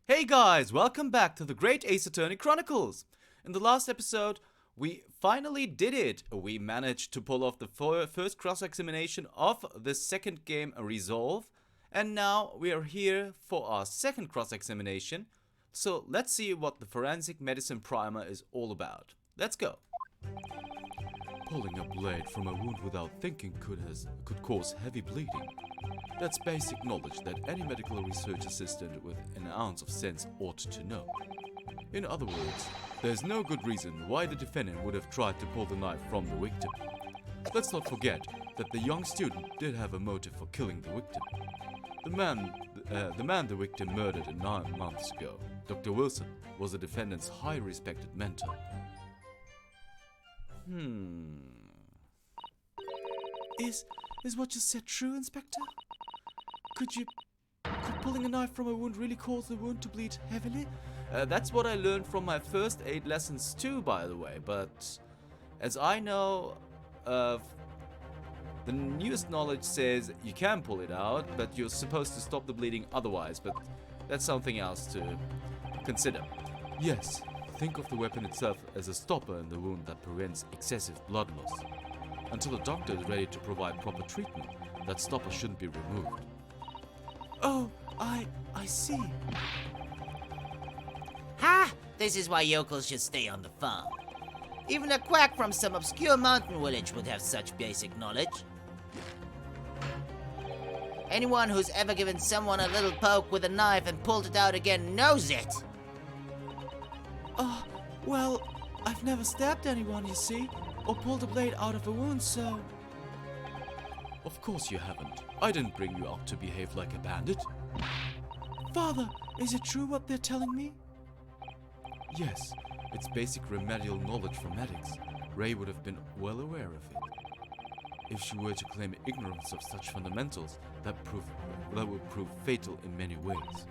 Hey guys, welcome back to the Great Ace Attorney Chronicles. In the last episode, we finally did it. We managed to pull off the first cross-examination of the second game, Resolve. And now we are here for our second cross-examination. So let's see what the forensic medicine primer is all about. Let's go. Pulling a blade from a wound without thinking could cause heavy bleeding. That's basic knowledge that any medical research assistant with an ounce of sense ought to know. In other words, there's no good reason why the defendant would have tried to pull the knife from the victim. Let's not forget that the young student did have a motive for killing the victim. The man the victim murdered 9 months ago, Dr. Wilson, was the defendant's highly respected mentor. Is what you said true, Inspector? Could pulling a knife from a wound really cause the wound to bleed heavily? That's what I learned from my first aid lessons too, by the way. But as I know, the newest knowledge says you can pull it out, but you're supposed to stop the bleeding otherwise. But that's something else to consider. Yes, think of the weapon itself as a stopper in the wound that prevents excessive blood loss. Until a doctor is ready to provide proper treatment, that stopper shouldn't be removed. Oh, I see. Ha! This is why yokels should stay on the farm. Even a quack from some obscure mountain village would have such basic knowledge. Anyone who's ever given someone a little poke with a knife and pulled it out again knows it. Well, I've never stabbed anyone, you see, or pulled a blade out of a wound, so... Of course you haven't. I didn't bring you out to behave like a bandit. Father, is it true what they're telling me? Yes, it's basic remedial knowledge for medics. Ray would have been well aware of it. If she were to claim ignorance of such fundamentals, that would prove fatal in many ways.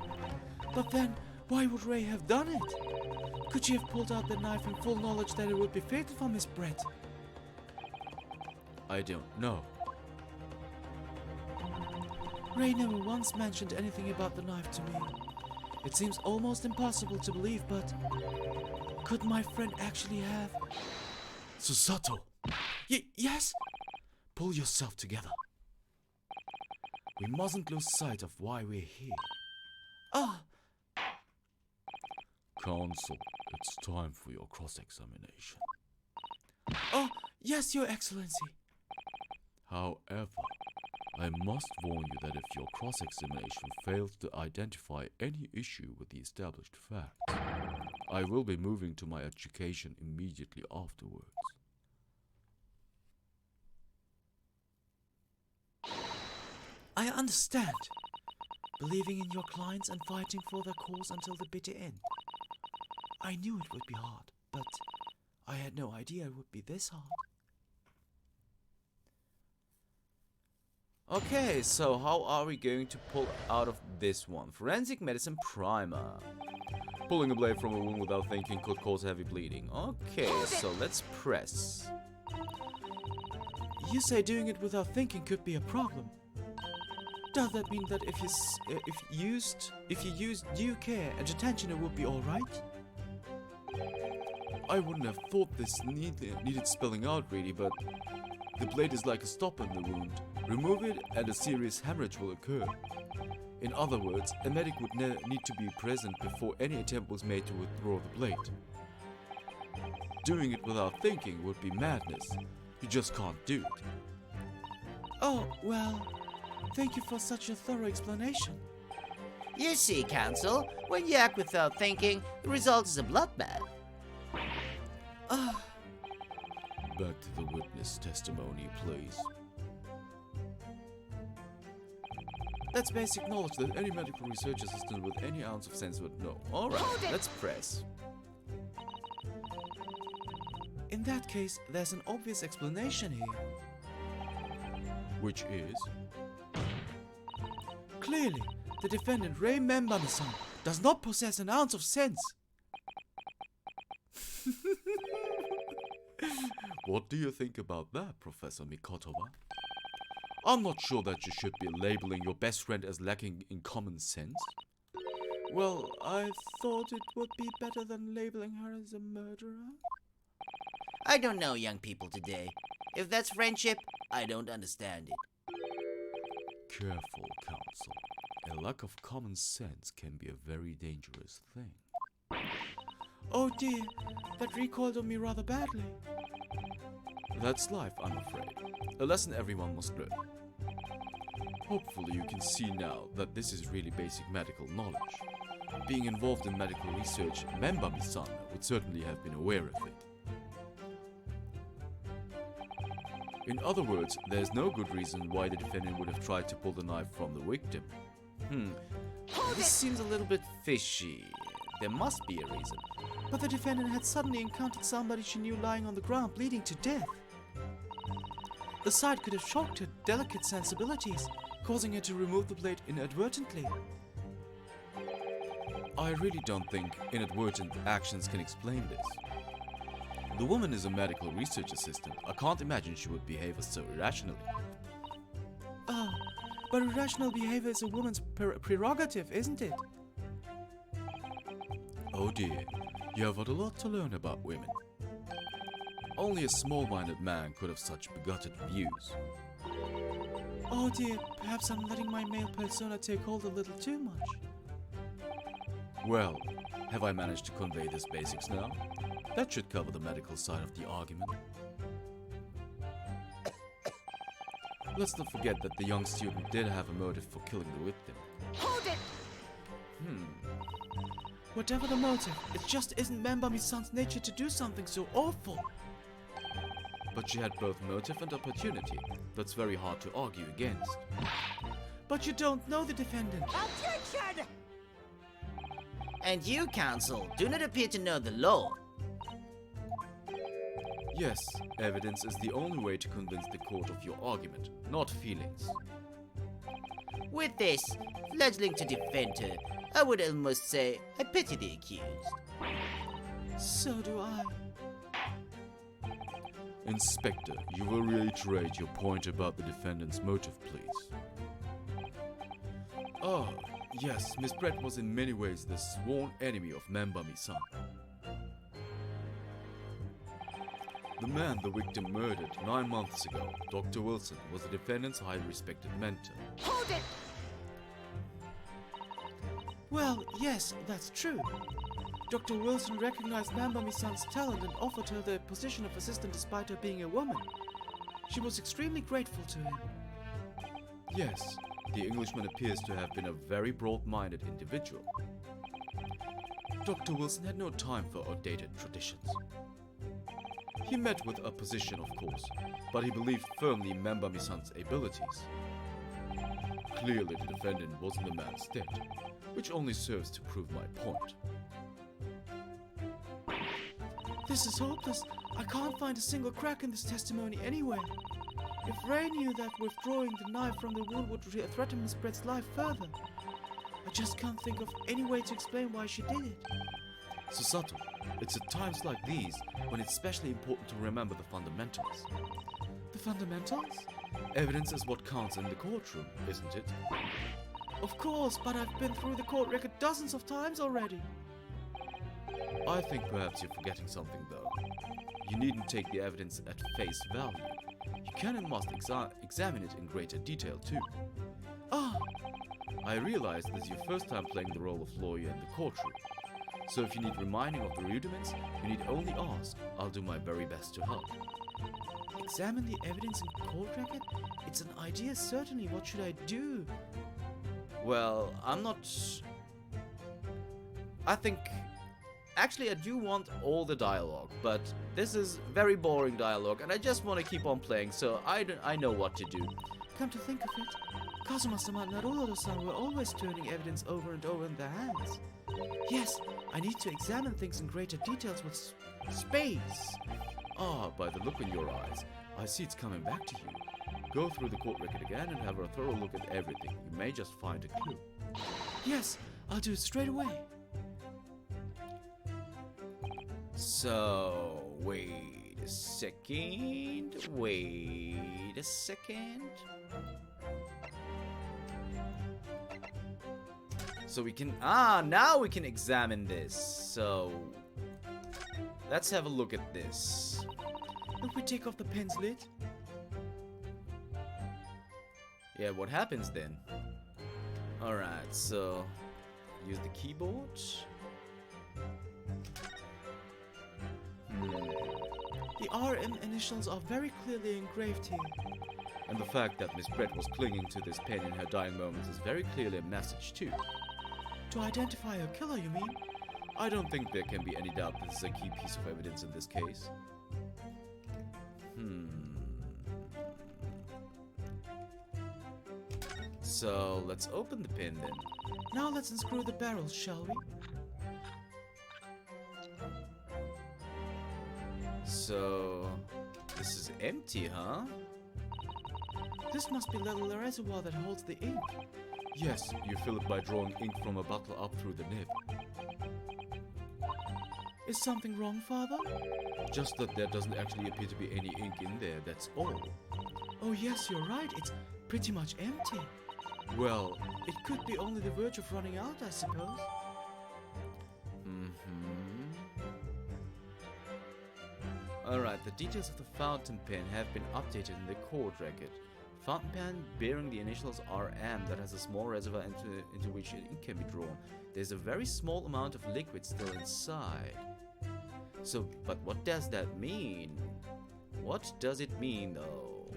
But then, why would Ray have done it? Could she have pulled out the knife in full knowledge that it would be fatal for Miss Brett? I don't know. Ray never once mentioned anything about the knife to me. It seems almost impossible to believe, but could my friend actually have? Susato! Yes? Pull yourself together. We mustn't lose sight of why we're here. Counsel, it's time for your cross-examination. Oh, yes, Your Excellency. However, I must warn you that if your cross-examination fails to identify any issue with the established facts, I will be moving to my education immediately afterwards. I understand. Believing in your clients and fighting for their cause until the bitter end. I knew it would be hard, but I had no idea it would be this hard. Okay, so how are we going to pull out of this one? Forensic medicine primer. Pulling a blade from a wound without thinking could cause heavy bleeding. Okay, so let's press. You say doing it without thinking could be a problem. Does that mean that if you used due care and attention, it would be all right? I wouldn't have thought this needed spelling out really, but the blade is like a stopper in the wound. Remove it and a serious hemorrhage will occur. In other words, a medic would need to be present before any attempt was made to withdraw the blade. Doing it without thinking would be madness. You just can't do it. Oh, well, thank you for such a thorough explanation. You see, Counsel, when you act without thinking, the result is a bloodbath. Back to the witness testimony, please. That's basic knowledge that any medical research assistant with any ounce of sense would know. Alright, let's press. In that case, there's an obvious explanation here. Which is? Clearly, the defendant Ray Membanasan does not possess an ounce of sense. What do you think about that, Professor Mikotova? I'm not sure that you should be labeling your best friend as lacking in common sense. Well, I thought it would be better than labeling her as a murderer. I don't know young people today. If that's friendship, I don't understand it. Careful, Counsel. A lack of common sense can be a very dangerous thing. Oh dear, that recoiled on me rather badly. That's life, I'm afraid. A lesson everyone must learn. Hopefully you can see now that this is really basic medical knowledge. Being involved in medical research, Membami-san would certainly have been aware of it. In other words, there's no good reason why the defendant would have tried to pull the knife from the victim. This seems a little bit fishy. There must be a reason. But the defendant had suddenly encountered somebody she knew lying on the ground bleeding to death. The sight could have shocked her delicate sensibilities, causing her to remove the blade inadvertently. I really don't think inadvertent actions can explain this. The woman is a medical research assistant. I can't imagine she would behave so irrationally. Oh, but irrational behavior is a woman's prerogative, isn't it? Oh dear, you have had a lot to learn about women. Only a small-minded man could have such bigoted views. Oh dear, perhaps I'm letting my male persona take hold a little too much. Well, have I managed to convey these basics now? That should cover the medical side of the argument. Let's not forget that the young student did have a motive for killing the victim. Hold it! Whatever the motive, it just isn't Membami-san's nature to do something so awful. But she had both motive and opportunity. That's very hard to argue against. But you don't know the defendant. Objection! And you, counsel, do not appear to know the law. Yes, evidence is the only way to convince the court of your argument, not feelings. With this, fledgling to defend her, I would almost say I pity the accused. So do I. Inspector, you will reiterate your point about the defendant's motive, please. Oh, yes, Miss Brett was in many ways the sworn enemy of Membami-san. The man the victim murdered 9 months ago, Dr. Wilson, was the defendant's highly respected mentor. Hold it! Well, yes, that's true. Dr. Wilson recognized Membami-san's talent and offered her the position of assistant despite her being a woman. She was extremely grateful to him. Yes, the Englishman appears to have been a very broad-minded individual. Dr. Wilson had no time for outdated traditions. He met with opposition, of course, but he believed firmly in Membami-san's abilities. Clearly, the defendant was in the man's stead, which only serves to prove my point. This is hopeless. I can't find a single crack in this testimony anywhere. If Ray knew that withdrawing the knife from the wound would threaten Miss Brett's life further, I just can't think of any way to explain why she did it. Susato, it's at times like these when it's especially important to remember the fundamentals. The fundamentals? Evidence is what counts in the courtroom, isn't it? Of course, but I've been through the court record dozens of times already. I think perhaps you're forgetting something though. You needn't take the evidence at face value. You can and must examine it in greater detail too. Ah! I realize this is your first time playing the role of lawyer in the courtroom. So if you need reminding of the rudiments, you need only ask. I'll do my very best to help. Examine the evidence in court record? It's an idea certainly. What should I do? Well, I'm not... Actually, I do want all the dialogue, but this is very boring dialogue, and I just want to keep on playing, so I know what to do. Come to think of it, Kazuma-sama and Naruto-san were always turning evidence over and over in their hands. Yes, I need to examine things in greater details with space. Ah, by the look in your eyes, I see it's coming back to you. Go through the court record again and have a thorough look at everything. You may just find a clue. Yes, I'll do it straight away. So, wait a second. So we can, now we can examine this. So, let's have a look at this. If we take off the pen's lid. Yeah, what happens then? Alright, so, use the keyboard. The RM initials are very clearly engraved here. And the fact that Miss Brett was clinging to this pen in her dying moments is very clearly a message too. To identify her killer, you mean? I don't think there can be any doubt this is a key piece of evidence in this case. So, let's open the pen then. Now let's unscrew the barrel, shall we? So, this is empty, huh? This must be the reservoir that holds the ink. Yes, you fill it by drawing ink from a bottle up through the nib. Is something wrong, Father? Just that there doesn't actually appear to be any ink in there, that's all. Oh yes, you're right, it's pretty much empty. Well, it could be only the verge of running out, I suppose. Alright, the details of the fountain pen have been updated in the court record. Fountain pen bearing the initials RM that has a small reservoir into which ink can be drawn. There's a very small amount of liquid still inside. So, but what does that mean? What does it mean though?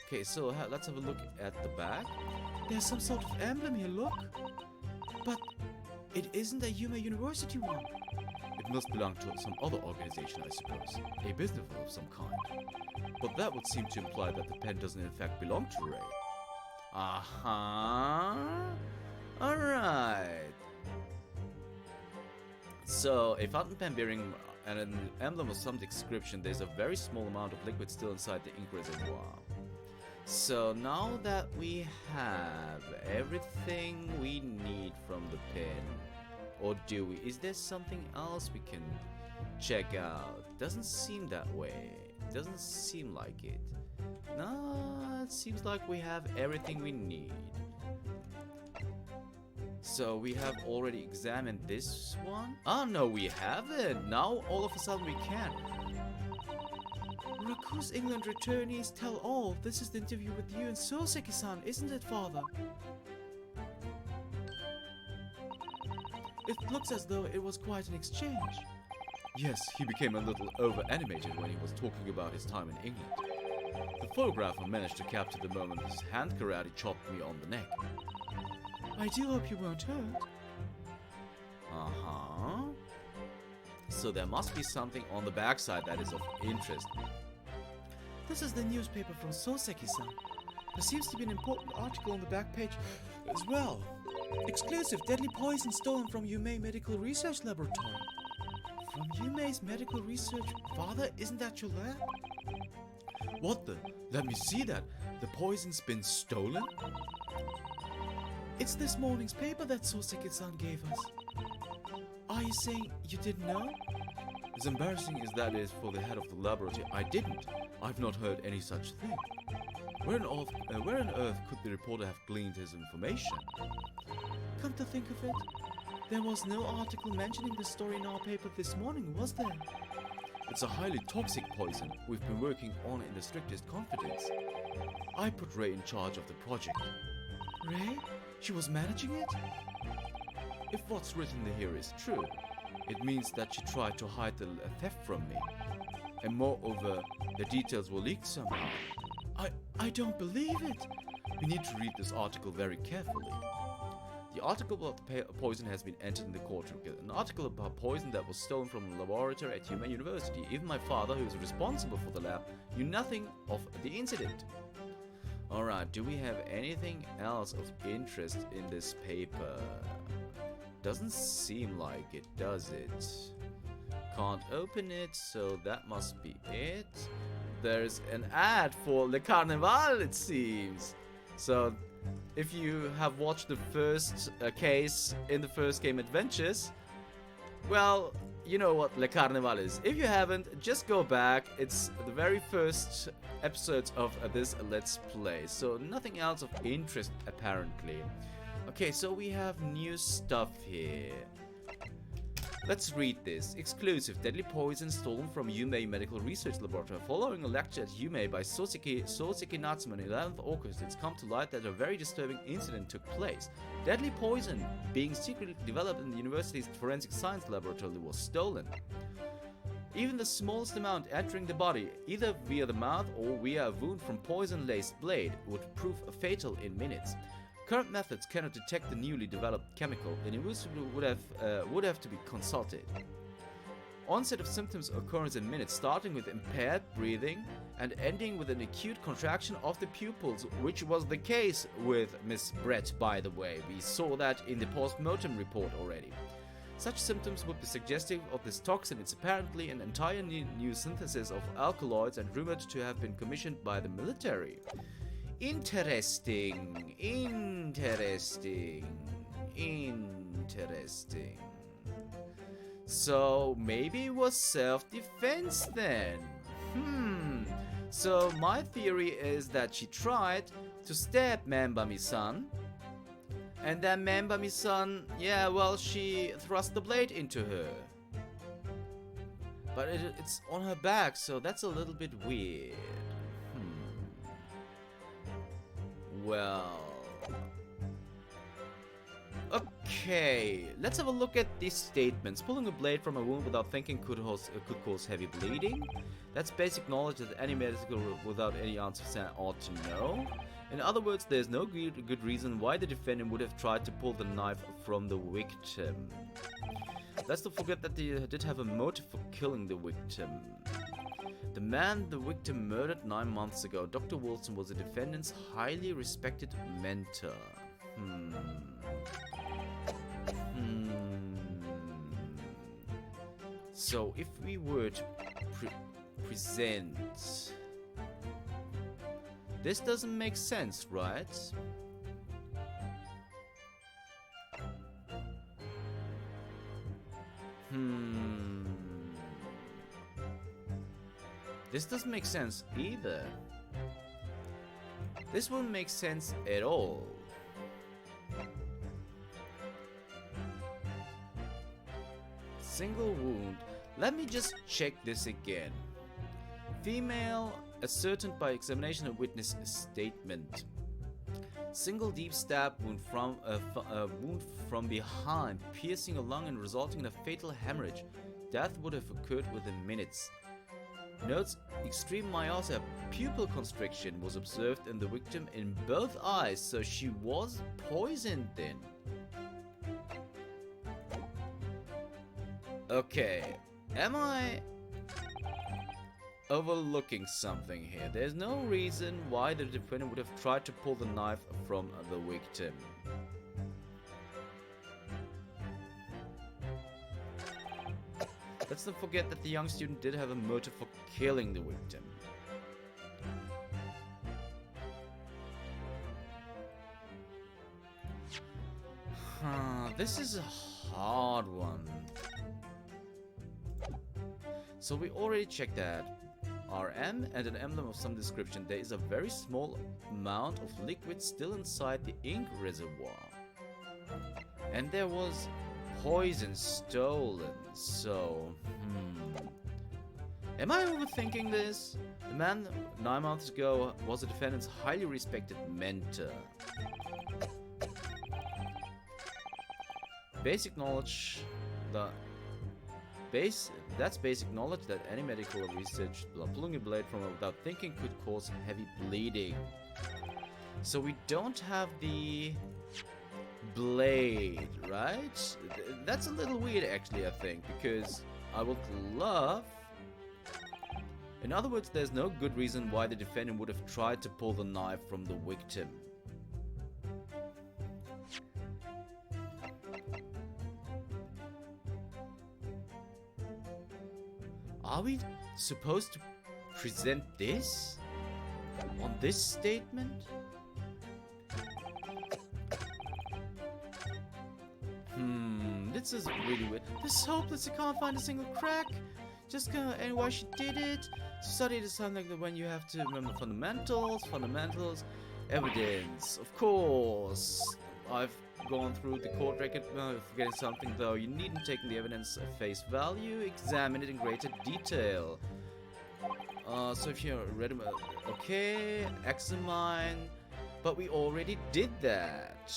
Okay, so let's have a look at the back. There's some sort of emblem here, look. But it isn't a Yume University one. It must belong to some other organization, I suppose. A business of some kind. But that would seem to imply that the pen doesn't in fact belong to Ray. Alright. So, a fountain pen bearing an emblem of some description, there's a very small amount of liquid still inside the ink reservoir. So now that we have everything we need from the pen, or do we? Is there something else we can check out? Doesn't seem that way. Doesn't seem like it. No, it seems like we have everything we need. So we have already examined this one? Oh no, we haven't. Now all of a sudden we can. Raku's England returnees tell all. This is the interview with you and Soseki-san, isn't it, Father? It looks as though it was quite an exchange. Yes, he became a little over-animated when he was talking about his time in England. The photographer managed to capture the moment his hand karate chopped me on the neck. I do hope you weren't hurt. So there must be something on the backside that is of interest. This is the newspaper from Soseki-san. There seems to be an important article on the back page as well. Exclusive deadly poison stolen from Yume Medical Research Laboratory. From Yume's Medical Research? Father, isn't that your lab? What the? Let me see that. The poison's been stolen? It's this morning's paper that Soseki-san gave us. Are you saying you didn't know? As embarrassing as that is for the head of the laboratory, I didn't. I've not heard any such thing. Where on earth could the reporter have gleaned his information? Come to think of it, there was no article mentioning the story in our paper this morning, was there? It's a highly toxic poison we've been working on in the strictest confidence. I put Ray in charge of the project. Ray? She was managing it? If what's written here is true, it means that she tried to hide the theft from me. And moreover, the details were leaked somehow. I don't believe it. We need to read this article very carefully. The article about the poison has been entered in the court record. An article about poison that was stolen from a laboratory at Yume University. Even my father, who is responsible for the lab, knew nothing of the incident. Alright, do we have anything else of interest in this paper? Doesn't seem like it, does it? Can't open it, so that must be it. There's an ad for Le Carnival, it seems. So, if you have watched the first case in the first game Adventures, well, you know what Le Carnival is. If you haven't, just go back. It's the very first episodes of this Let's Play. So, nothing else of interest, apparently. Okay, so we have new stuff here. Let's read this. Exclusive deadly poison stolen from Yumei Medical Research Laboratory. Following a lecture at Yumei by Soseki Natsume on 11th August, it's come to light that a very disturbing incident took place. Deadly poison being secretly developed in the university's forensic science laboratory was stolen. Even the smallest amount entering the body, either via the mouth or via a wound from poison-laced blade, would prove fatal in minutes. Current methods cannot detect the newly developed chemical, and it would have to be consulted. Onset of symptoms occurs in minutes, starting with impaired breathing and ending with an acute contraction of the pupils, which was the case with Miss Brett, by the way. We saw that in the post-mortem report already. Such symptoms would be suggestive of this toxin. It's apparently an entirely new synthesis of alkaloids and rumored to have been commissioned by the military. Interesting. So maybe it was self-defense then. So my theory is that she tried to stab Membami-san, and then Membami-san, yeah, well, she thrust the blade into her. But it's on her back, so that's a little bit weird. Well, okay, let's have a look at these statements. Pulling a blade from a wound without thinking could cause heavy bleeding. That's basic knowledge that any medical without any answers ought to know. In other words, there's no good reason why the defendant would have tried to pull the knife from the victim. Let's not forget that they did have a motive for killing the victim. The man the victim murdered 9 months ago, Dr. Wilson, was the defendant's highly respected mentor. So if we were to present... This doesn't make sense, right? This doesn't make sense either. This wouldn't make sense at all. Single wound. Let me just check this again. Female ascertained by examination of witness statement. Single deep stab wound from behind, piercing a lung and resulting in a fatal hemorrhage. Death would have occurred within minutes. Notes: extreme myopia, pupil constriction was observed in the victim in both eyes, so she was poisoned then. Okay, am I overlooking something here? There's no reason why the defendant would have tried to pull the knife from the victim. Let's not forget that the young student did have a motive for killing the victim. This is a hard one. So we already checked that. RM and an emblem of some description. There is a very small amount of liquid still inside the ink reservoir. And there was poison stolen, so... Am I overthinking this? The man 9 months ago was the defendant's highly respected mentor. Basic knowledge... That's basic knowledge that any medical research pulling a blade from without thinking could cause heavy bleeding. So we don't have the blade, right? That's a little weird actually, I think, because I would love... In other words, there's no good reason why the defendant would have tried to pull the knife from the victim. Are we supposed to present this on this statement? This is really weird. This is hopeless. You can't find a single crack. Just gonna, and why she did it? Study is something that when you have to remember fundamentals, evidence. Of course, I've gone through the court record, forgetting something though. You needn't take the evidence at face value, examine it in greater detail. So if you're ready, okay, examine, but we already did that.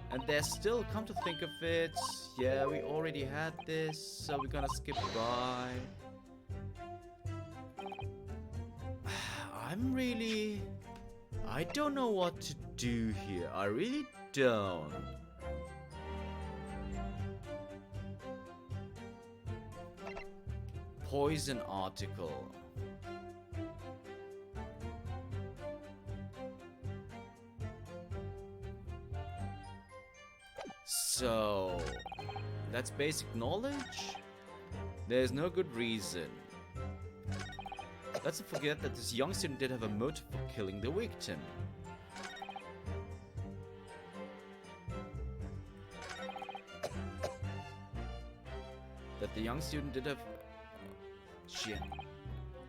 And there's still, come to think of it, yeah, we already had this, so we're gonna skip by. I don't know what to do here. I really don't. Poison article. So, that's basic knowledge? There's no good reason. Let's not forget that this young student did have a motive for killing the victim.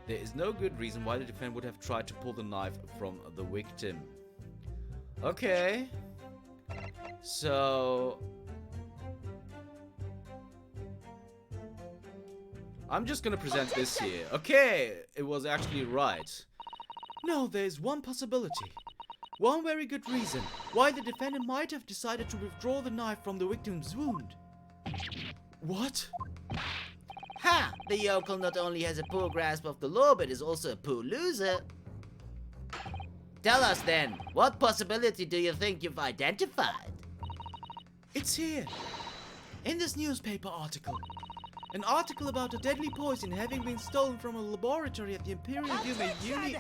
There is no good reason why the defendant would have tried to pull the knife from the victim. Okay. So... I'm just gonna present this here. Okay, it was actually right. No, there's one possibility. One very good reason why the defendant might have decided to withdraw the knife from the victim's wound. What? Ha! The yokel not only has a poor grasp of the law, but is also a poor loser. Tell us then, what possibility do you think you've identified? It's here. In this newspaper article. An article about a deadly poison having been stolen from a laboratory at the Imperial Human Uni...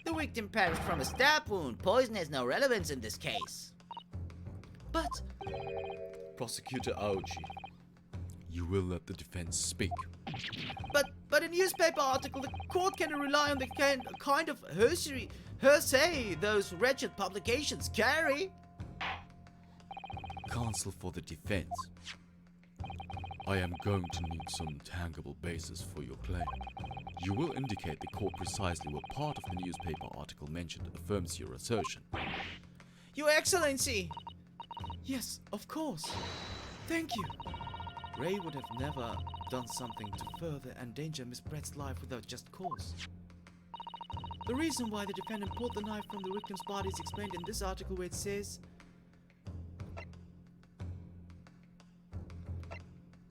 The victim perished from a stab wound. Poison has no relevance in this case. But... Prosecutor Aoji, you will let the defense speak. But a newspaper article, the court can rely on the kind of hearsay those wretched publications carry. Counsel for the defense. I am going to need some tangible basis for your claim. You will indicate the court precisely what part of the newspaper article mentioned affirms your assertion. Your Excellency! Yes, of course. Thank you. Ray would have never done something to further endanger Miss Brett's life without just cause. The reason why the defendant pulled the knife from the victim's body is explained in this article where it says...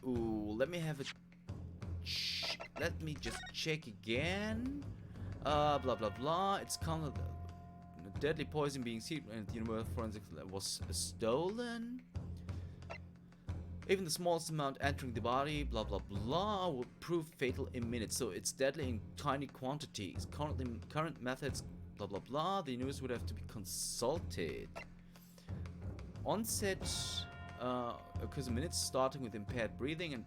Ooh, let me have a... Let me just check again. Blah blah blah. It's kind of deadly poison being seen at the University of Forensics was stolen. Even the smallest amount entering the body, blah blah blah, will prove fatal in minutes. So it's deadly in tiny quantities. Current methods, blah blah blah. The news would have to be consulted. Onset occurs in minutes, starting with impaired breathing and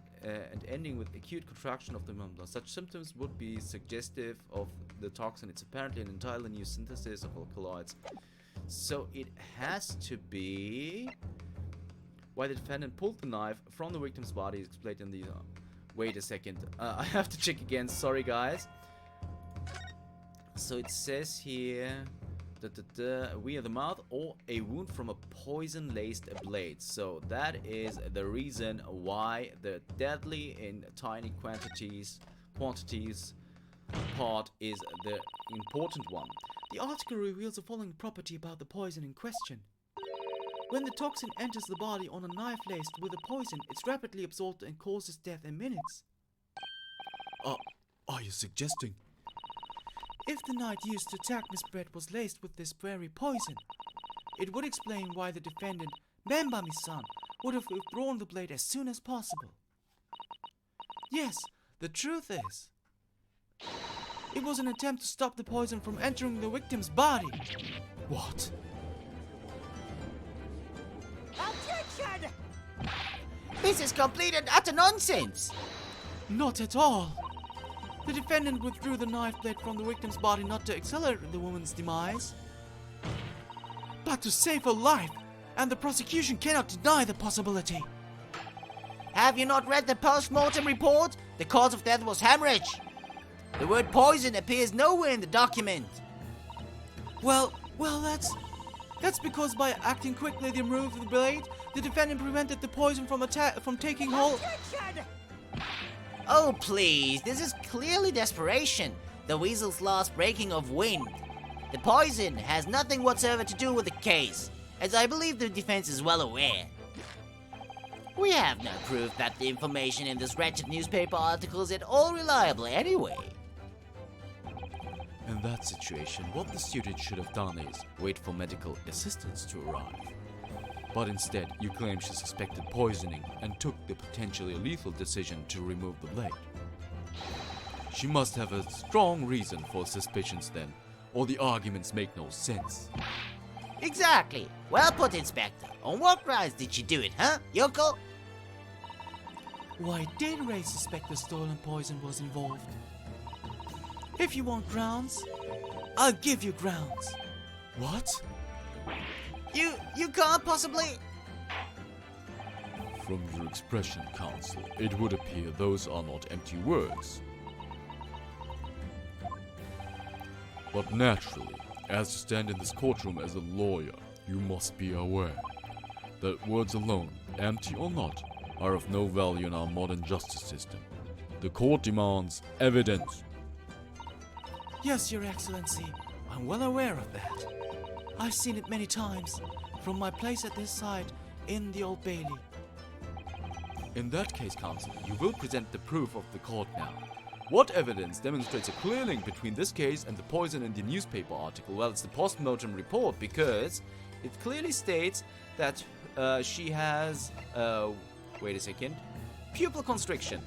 ending with acute contraction of the member. Such symptoms would be suggestive of the toxin. It's apparently an entirely new synthesis of alkaloids. So it has to be why the defendant pulled the knife from the victim's body is explained in the... wait a second. I have to check again. Sorry, guys. So it says here... via the mouth or a wound from a poison-laced blade. So that is the reason why the deadly in tiny quantities part is the important one. The article reveals the following property about the poison in question. When the toxin enters the body on a knife laced with a poison, it's rapidly absorbed and causes death in minutes. Are you suggesting? If the knife used to attack Miss Brett was laced with this very poison, it would explain why the defendant, Membami-san, would have withdrawn the blade as soon as possible. Yes, the truth is, it was an attempt to stop the poison from entering the victim's body. What? Objection! This is complete and utter nonsense! Not at all. The defendant withdrew the knife blade from the victim's body not to accelerate the woman's demise, but to save her life, and the prosecution cannot deny the possibility. Have you not read the post-mortem report? The cause of death was hemorrhage. The word poison appears nowhere in the document. Well, that's... That's because by acting quickly to remove the blade, the defendant prevented the poison from taking hold. Oh, please, this is clearly desperation. The weasel's last breaking of wind. The poison has nothing whatsoever to do with the case, as I believe the defense is well aware. We have no proof that the information in this wretched newspaper article is at all reliable anyway. In that situation, what the student should have done is wait for medical assistance to arrive. But instead, you claim she suspected poisoning and took the potentially lethal decision to remove the blade. She must have a strong reason for suspicions then, or the arguments make no sense. Exactly. Well put, Inspector. On what grounds did she do it, huh, Yoko? Why did Ray suspect the stolen poison was involved? If you want grounds, I'll give you grounds. What? You can't possibly... From your expression, Counsel, it would appear those are not empty words. But naturally, as you stand in this courtroom as a lawyer, you must be aware that words alone, empty or not, are of no value in our modern justice system. The court demands evidence. Yes, Your Excellency. I'm well aware of that. I've seen it many times, from my place at this side in the Old Bailey. In that case, Counsel, you will present the proof of the court now. What evidence demonstrates a clear link between this case and the poison in the newspaper article? Well, it's the post-mortem report, because it clearly states that she has, wait a second, pupil constriction.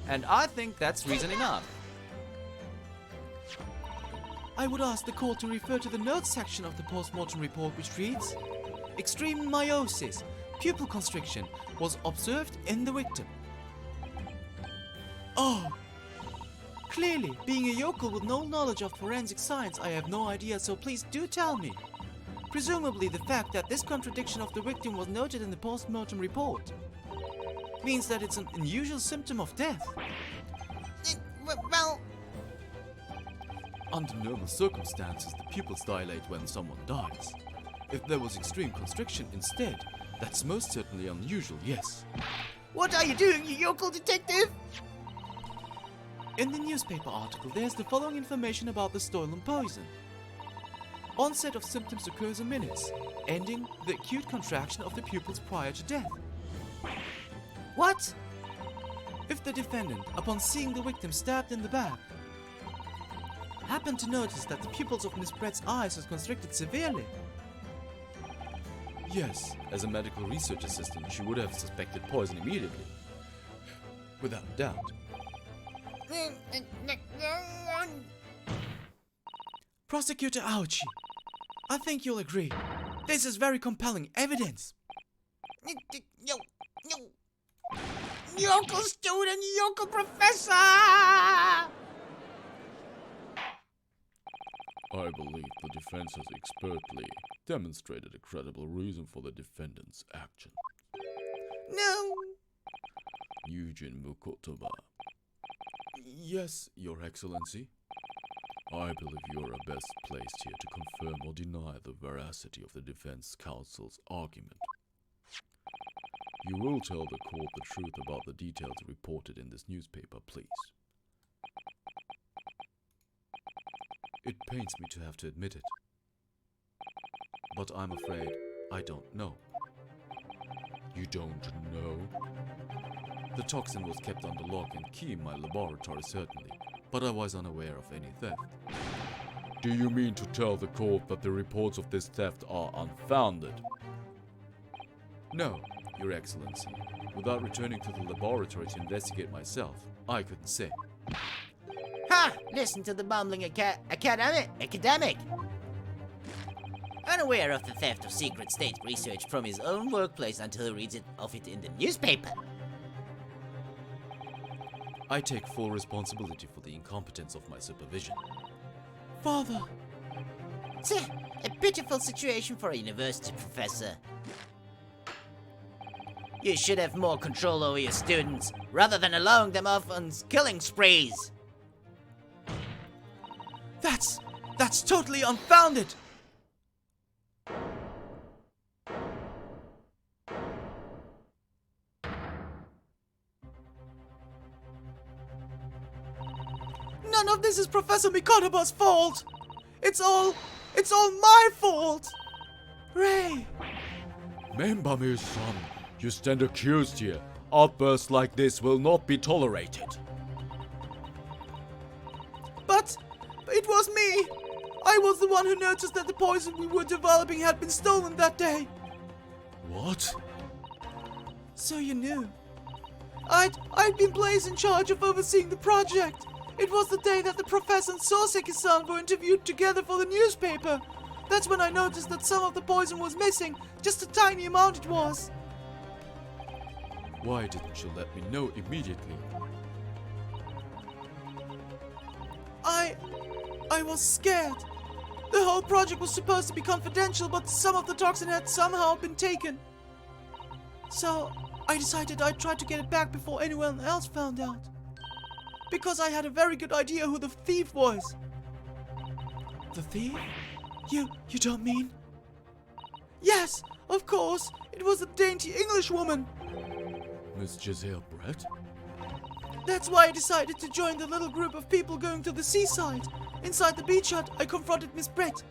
And I think that's reason enough. I would ask the court to refer to the notes section of the post-mortem report, which reads, extreme meiosis, pupil constriction, was observed in the victim. Oh! Clearly, being a yokel with no knowledge of forensic science, I have no idea, so please do tell me. Presumably, the fact that this contradiction of the victim was noted in the post-mortem report means that it's an unusual symptom of death. Well... Under normal circumstances, the pupils dilate when someone dies. If there was extreme constriction instead, that's most certainly unusual, yes. What are you doing, you yokel detective? In the newspaper article, there's the following information about the stolen poison. Onset of symptoms occurs in minutes, ending the acute contraction of the pupils prior to death. What? If the defendant, upon seeing the victim stabbed in the back, happened to notice that the pupils of Miss Brett's eyes was constricted severely. Yes, as a medical research assistant, she would have suspected poison immediately. Without a doubt. Prosecutor Aochi, I think you'll agree. This is very compelling evidence. Yokel student, yokel professor! I believe the defense has expertly demonstrated a credible reason for the defendant's action. No. Eugene Mukotoba. Yes, Your Excellency. I believe you are best placed here to confirm or deny the veracity of the defense counsel's argument. You will tell the court the truth about the details reported in this newspaper, please. It pains me to have to admit it, but I'm afraid I don't know. You don't know? The toxin was kept under lock and key in my laboratory, certainly, but I was unaware of any theft. Do you mean to tell the court that the reports of this theft are unfounded? No, Your Excellency. Without returning to the laboratory to investigate myself, I couldn't say. Ha! Listen to the bumbling academic! Unaware of the theft of secret state research from his own workplace until he reads of it in the newspaper. I take full responsibility for the incompetence of my supervision. Father! It's a pitiful situation for a university professor. You should have more control over your students, rather than allowing them off on killing sprees. That's totally unfounded! none of this is Professor Mikotoba's fault. It's all my fault. Ray. Membami-san, you stand accused here. Outbursts like this will not be tolerated. But it was me. I was the one who noticed that the poison we were developing had been stolen that day. What? So you knew. I'd been placed in charge of overseeing the project. It was the day that the professor and Soseki-san were interviewed together for the newspaper. That's when I noticed that some of the poison was missing. Just a tiny amount it was. Why didn't you let me know immediately? I was scared. The whole project was supposed to be confidential, but some of the toxin had somehow been taken. So I decided I'd try to get it back before anyone else found out. Because I had a very good idea who the thief was. The thief? You don't mean? Yes, of course. It was a dainty English woman. Miss Giselle Brett? That's why I decided to join the little group of people going to the seaside. Inside the beach hut, I confronted Miss Brett.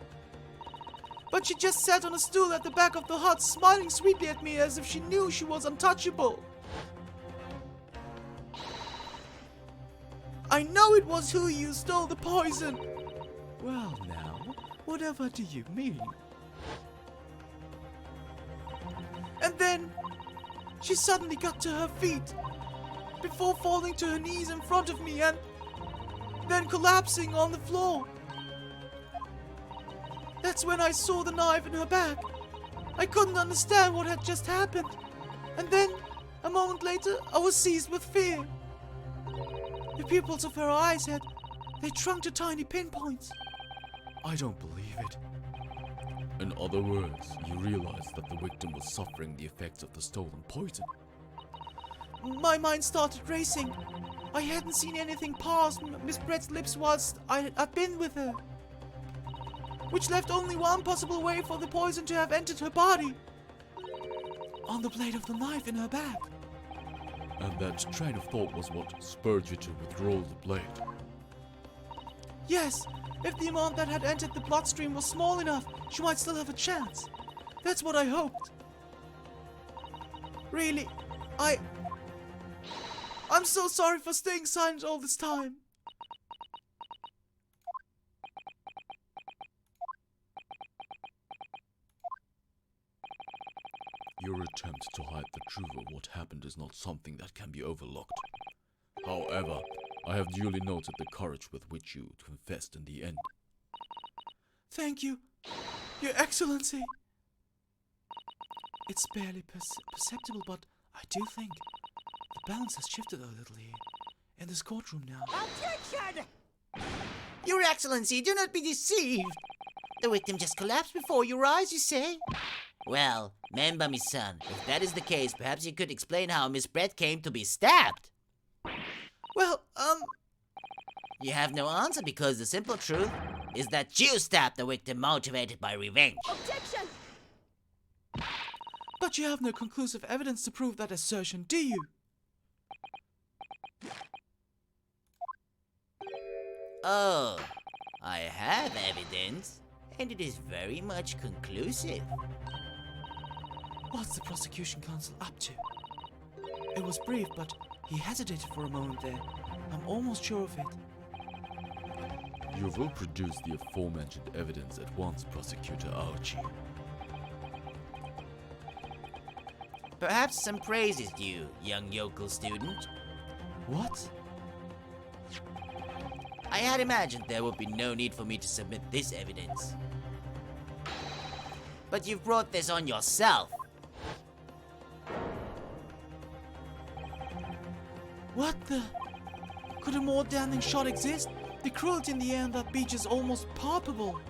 But she just sat on a stool at the back of the hut, smiling sweetly at me as if she knew she was untouchable. I know it was who you stole the poison. Well now, whatever do you mean? And then, she suddenly got to her feet, before falling to her knees in front of me and then collapsing on the floor. That's when I saw the knife in her back. I couldn't understand what had just happened. And then, a moment later, I was seized with fear. The pupils of her eyes they shrunk to tiny pinpoints. I don't believe it. In other words, you realized that the victim was suffering the effects of the stolen poison. My mind started racing. I hadn't seen anything past Miss Brett's lips whilst I'd been with her. Which left only one possible way for the poison to have entered her body. On the blade of the knife in her back. And that train of thought was what spurred you to withdraw the blade. Yes, if the amount that had entered the bloodstream was small enough, she might still have a chance. That's what I hoped. Really, I'm so sorry for staying silent all this time. Your attempt to hide the truth of what happened is not something that can be overlooked. However, I have duly noted the courage with which you confessed in the end. Thank you, Your Excellency. It's barely perceptible, but I do think the balance has shifted a little here, in this courtroom now. Objection! Your Excellency, do not be deceived. The victim just collapsed before your eyes, you say? Well, Membami-san, if that is the case, perhaps you could explain how Miss Brett came to be stabbed. Well, You have no answer because the simple truth is that you stabbed the victim motivated by revenge. Objection! but you have no conclusive evidence to prove that assertion, do you? Oh, I have evidence, and it is very much conclusive. What's the prosecution counsel up to? It was brief, but he hesitated for a moment there. I'm almost sure of it. You will produce the aforementioned evidence at once, Prosecutor Aochi. Perhaps some praise is due, young yokel student. What? I had imagined there would be no need for me to submit this evidence. But you've brought this on yourself. What the? Could a more damning shot exist? The cruelty in the air on that beach is almost palpable.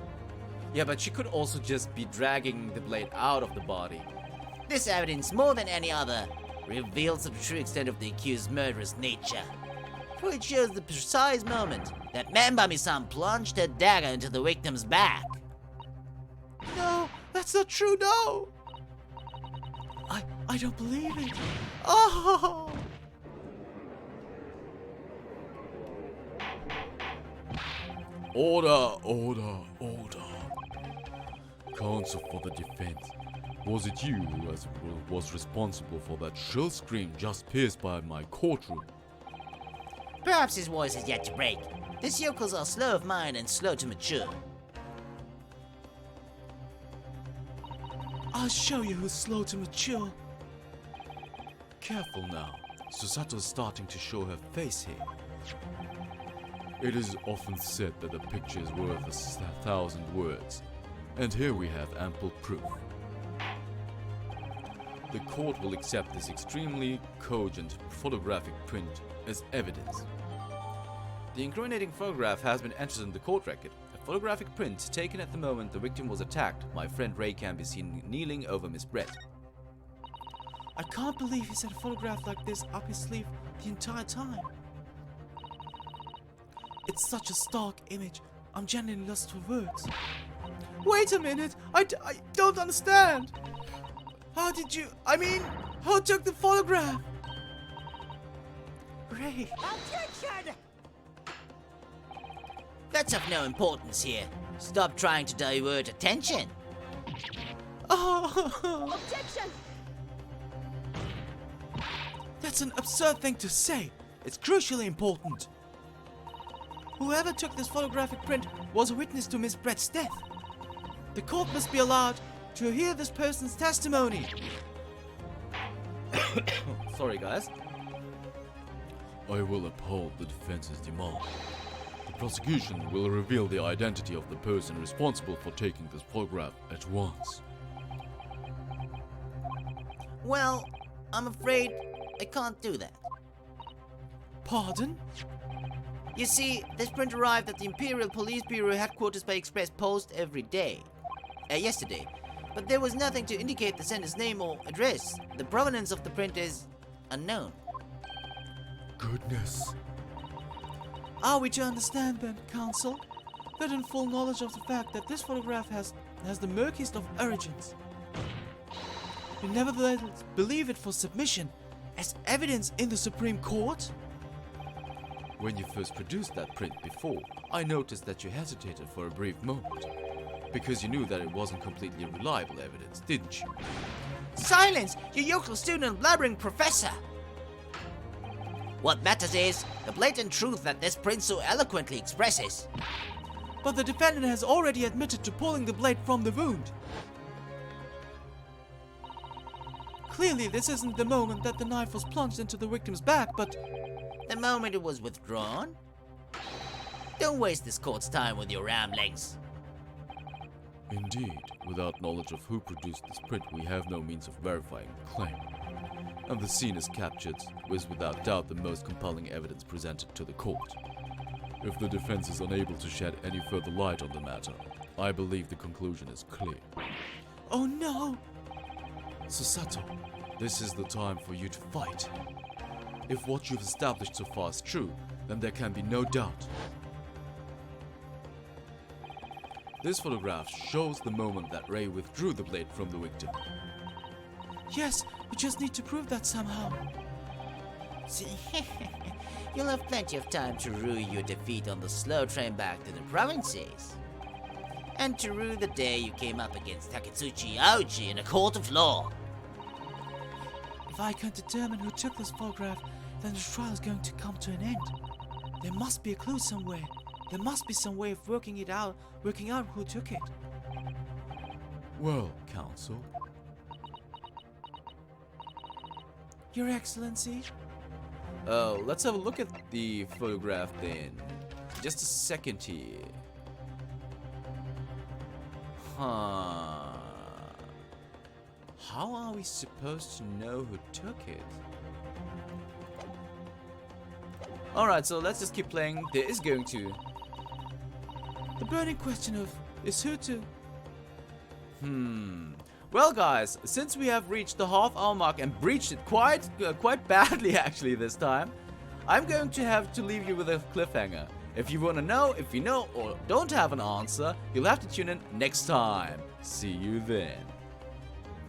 Yeah, but she could also just be dragging the blade out of the body. This evidence, more than any other, reveals the true extent of the accused's murderous nature. For it shows the precise moment that Membami-san plunged her dagger into the victim's back. No, that's not true, no! I don't believe it. Oh! Order, order, order. Counsel for the defense. Was it you who was responsible for that shrill scream just pierced by my courtroom? Perhaps his voice is yet to break. These yokels are slow of mind and slow to mature. I'll show you who's slow to mature. Careful now. Susato is starting to show her face here. It is often said that a picture is worth 1,000 words. And here we have ample proof. The court will accept this extremely cogent photographic print as evidence. The incriminating photograph has been entered in the court record. A photographic print taken at the moment the victim was attacked. My friend Ray can be seen kneeling over Miss Brett. I can't believe he's had a photograph like this up his sleeve the entire time. It's such a stark image. I'm genuinely lost for words. Wait a minute! I don't understand! Who took the photograph? Ray! Objection! That's of no importance here. Stop trying to divert attention. Oh! Objection! That's an absurd thing to say. It's crucially important. Whoever took this photographic print was a witness to Miss Brett's death. The court must be allowed to hear this person's testimony. Sorry, guys. I will uphold the defense's demand. The prosecution will reveal the identity of the person responsible for taking this photograph at once. Well, I'm afraid I can't do that. Pardon? You see, this print arrived at the Imperial Police Bureau headquarters by express post every day. Yesterday. But there was nothing to indicate the sender's name or address. The provenance of the print is unknown. Goodness. Are we to understand then, counsel, that in full knowledge of the fact that this photograph has the murkiest of origins, you nevertheless believe it for submission as evidence in the Supreme Court? When you first produced that print before, I noticed that you hesitated for a brief moment. Because you knew that it wasn't completely reliable evidence, didn't you? Silence, you yokel student and blabbering professor! What matters is the blatant truth that this print so eloquently expresses. But the defendant has already admitted to pulling the blade from the wound. Clearly, this isn't the moment that the knife was plunged into the victim's back, but the moment it was withdrawn? Don't waste this court's time with your ramblings. Indeed, without knowledge of who produced this print, we have no means of verifying the claim. And the scene is captured was without doubt the most compelling evidence presented to the court. If the defense is unable to shed any further light on the matter, I believe the conclusion is clear. oh no! Susato, this is the time for you to fight. If what you've established so far is true, then there can be no doubt. This photograph shows the moment that Ray withdrew the blade from the victim. Yes, we just need to prove that somehow. See, you'll have plenty of time to rue your defeat on the slow train back to the provinces. And to rue the day you came up against Taketsuchi Aoji in a court of law. If I can determine who took this photograph, then the trial is going to come to an end. There must be a clue somewhere. There must be some way of working out who took it. Well, counsel. Your Excellency? Let's have a look at the photograph then. Just a second here. Huh. How are we supposed to know who took it? Alright, so let's just keep playing. There is going to... The burning question of is who to... Well, guys, since we have reached the half-hour mark and breached it quite badly actually this time, I'm going to have to leave you with a cliffhanger. If you want to know, if you know or don't have an answer, you'll have to tune in next time. See you then.